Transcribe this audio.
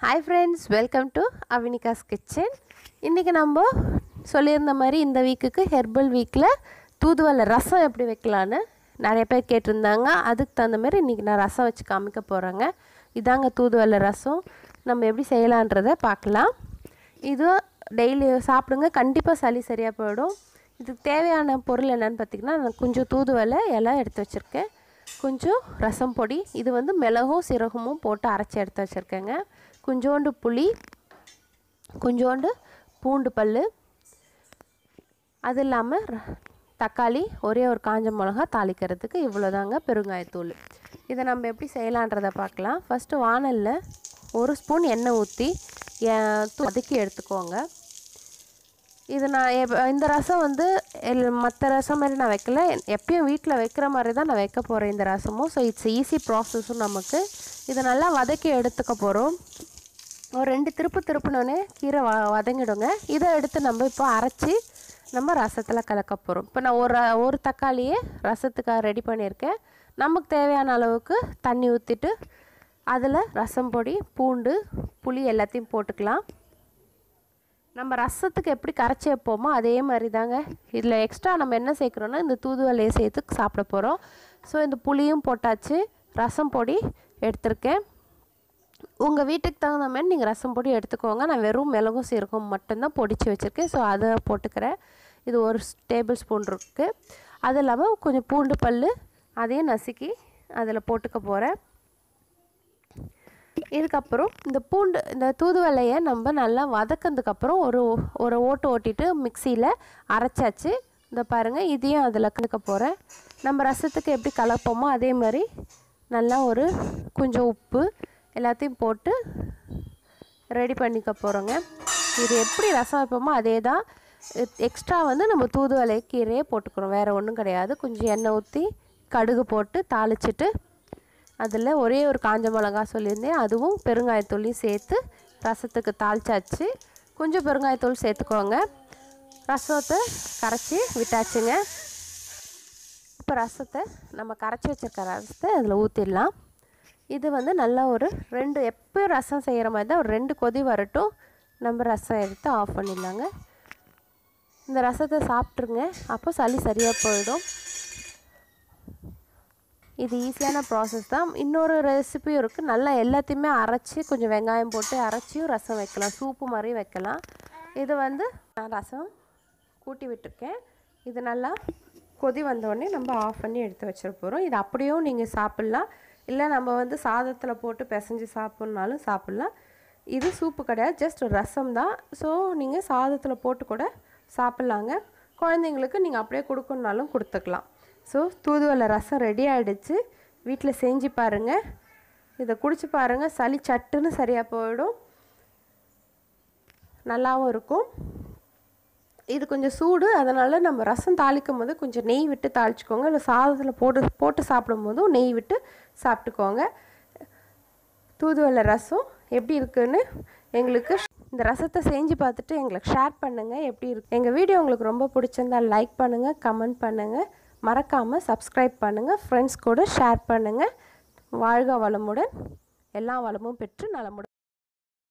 Hi friends, welcome to Avinika's Kitchen. இன்னைக்கு நம்ம சொல்லியிருந்த மாதிரி இந்த வீக்குக்கு ஹெர்பல் வீக்கில் தூதுவளை ரசம் எப்படி வைக்கலான்னு நிறைய பேர் கேட்டிருந்தாங்க. அதுக்கு தகுந்த மாதிரி இன்றைக்கி நான் ரசம் வச்சு காமிக்க போகிறேங்க. இதாங்க தூதுவளை ரசம். நம்ம எப்படி செய்யலான்றதை பார்க்கலாம். இது டெய்லி சாப்பிடுங்க, கண்டிப்பாக சளி சரியாக போயிடும். இதுக்கு தேவையான பொருள் என்னென்னு பார்த்திங்கன்னா, நான் கொஞ்சம் தூதுவளை எல்லாம் எடுத்து வச்சுருக்கேன். கொஞ்சம் ரசம் பொடி, இது வந்து மிளகும் சீரகமும் போட்டு அரைச்சி எடுத்து வச்சுருக்கேங்க. கொஞ்சோண்டு புளி, கொஞ்சோண்டு பூண்டு பல், அது இல்லாமல் தக்காளி, ஒரே ஒரு காஞ்ச மிளகா தாளிக்கிறதுக்கு இவ்வளோதாங்க. பெருங்காயத்தூள். இதை நம்ம எப்படி செய்யலான்றதை பார்க்கலாம். ஃபஸ்ட்டு வானலில் 1 ஸ்பூன் எண்ணெய் ஊற்றி வதக்கி எடுத்துக்கோங்க. இது நான் இந்த ரசம் வந்து மற்ற ரசம் மாதிரி நான் வைக்கல, எப்பயும் வீட்டில் வைக்கிற மாதிரி தான் நான் வைக்க போகிறேன் இந்த ரசமும். ஸோ இட்ஸ் ஈஸி ப்ராசஸும் நமக்கு. இதை நல்லா வதக்கி எடுத்துக்க போகிறோம். ஒரு 2 திருப்புனோடனே கீரை வதங்கிடுங்க. இதை எடுத்து நம்ம இப்போ அரைச்சி நம்ம ரசத்தில் கலக்க போகிறோம். இப்போ நான் ஒரு தக்காளியே ரசத்துக்காக ரெடி பண்ணியிருக்கேன். நமக்கு தேவையான அளவுக்கு தண்ணி ஊற்றிட்டு அதில் ரசம் பொடி, பூண்டு, புளி எல்லாத்தையும் போட்டுக்கலாம். நம்ம ரசத்துக்கு எப்படி கரைச்சி வைப்போமோ அதே மாதிரி தாங்க. இதில் எக்ஸ்ட்ரா நம்ம என்ன சேர்க்குறோன்னா இந்த தூதுவளையை சேர்த்து சாப்பிட போகிறோம். ஸோ இந்த புளியும் போட்டாச்சு, ரசம் பொடி எடுத்திருக்கேன். உங்கள் வீட்டுக்கு தகுந்த மாதிரி நீங்கள் ரசம் பொடி எடுத்துக்கோங்க. நான் வெறும் மிளகும் சீரகம் மட்டும்தான் பொடிச்சு வச்சுருக்கேன். ஸோ அதை போட்டுக்கிறேன். இது 1 டேபிள் ஸ்பூன் இருக்குது. அது இல்லாமல் கொஞ்சம் பூண்டு பல், அதையும் நசுக்கி அதில் போட்டுக்க போகிறேன். இதுக்கப்புறம் இந்த தூதுவளையை நம்ம நல்லா வதக்கிறதுக்கப்புறம் ஒரு ஓட்டு ஓட்டிட்டு மிக்சியில் அரைச்சாச்சு. இந்த பாருங்கள், இதையும் அதில் கலக்க போகிறேன். நம்ம ரசத்துக்கு எப்படி கலப்போமோ அதே மாதிரி நல்லா கொஞ்சம் உப்பு எல்லாத்தையும் போட்டு ரெடி பண்ணிக்க போகிறோங்க. இது எப்படி ரசம் வைப்போமோ அதே தான். எக்ஸ்ட்ரா வந்து நம்ம தூதுவளை கீரையே போட்டுக்கிறோம், வேறு ஒன்றும் கிடையாது. கொஞ்சம் எண்ணெய் ஊற்றி கடுகு போட்டு தாளிச்சிட்டு அதில் ஒரே ஒரு காஞ்ச மிளகா சொல்லியிருந்தேன், அதுவும் பெருங்காயத்தூளையும் சேர்த்து ரசத்துக்கு தாளிச்சாச்சு. கொஞ்சம் பெருங்காயத்தூள் சேர்த்துக்கோங்க. ரசத்தை கரைச்சி விட்டாச்சுங்க. இப்போ ரசத்தை நம்ம கரைச்சி வச்சுருக்க ரசத்தை அதில் ஊற்றிடலாம். இது வந்து நல்லா எப்போயும் ரசம் செய்கிற மாதிரி தான், ஒரு 2 கொதி வரட்டும். நம்ம ரசம் எடுத்து ஆஃப் பண்ணிடலாங்க. இந்த ரசத்தை சாப்பிட்ருங்க, அப்போ சளி சரியாக போயிடும். இது ஈஸியான ப்ராசஸ் தான். இன்னொரு ரெசிபியும் இருக்குது. நல்லா எல்லாத்தையுமே அரைச்சி கொஞ்சம் வெங்காயம் போட்டு அரைச்சியும் ரசம் வைக்கலாம், சூப்பு மாதிரி வைக்கலாம். இது வந்து நான் ரசம் கூட்டி விட்டுருக்கேன். இது நல்லா கொதி வந்தோடனே நம்ம ஆஃப் பண்ணி எடுத்து வச்சிட போகிறோம். இது அப்படியும் நீங்கள் சாப்பிட்லாம், இல்லை நம்ம வந்து சாதத்தில் போட்டு பிசைஞ்சு சாப்பிட்னாலும் சாப்பிட்லாம். இது சூப்பு கிடையாது, ஜஸ்ட் ஒரு ரசம் தான். ஸோ நீங்கள் சாதத்தில் போட்டு கூட சாப்பிட்லாங்க. குழந்தைங்களுக்கு நீங்கள் அப்படியே கொடுக்கணுன்னாலும் கொடுத்துக்கலாம். ஸோ தூதுவளை ரசம் ரெடி ஆகிடுச்சு. வீட்டில் செஞ்சு பாருங்கள், இதை குடிச்சு பாருங்கள். சளி சட்டுன்னு சரியாக போயிடும், நல்லாவும் இருக்கும். இது கொஞ்சம் சூடு, அதனால் நம்ம ரசம் தாளிக்கும் போது கொஞ்சம் நெய் விட்டு தாளிச்சிக்கோங்க. இல்லை சாதத்தில் போட்டு சாப்பிடும்போதும் நெய் விட்டு சாப்பிட்டுக்கோங்க. தூதுவளை ரசம் எப்படி இருக்குன்னு எங்களுக்கு இந்த ரசத்தை செஞ்சு பார்த்துட்டு எங்களுக்கு ஷேர் பண்ணுங்கள் எப்படி இருக்கு. எங்கள் வீடியோ உங்களுக்கு ரொம்ப பிடிச்சிருந்தால் லைக் பண்ணுங்கள், கமெண்ட் பண்ணுங்கள், மறக்காமல் சப்ஸ்கிரைப் பண்ணுங்கள், ஃப்ரெண்ட்ஸ் கூட ஷேர் பண்ணுங்கள். வாழ்க வளமுடன், எல்லா வளமும் பெற்று நலமுடன்.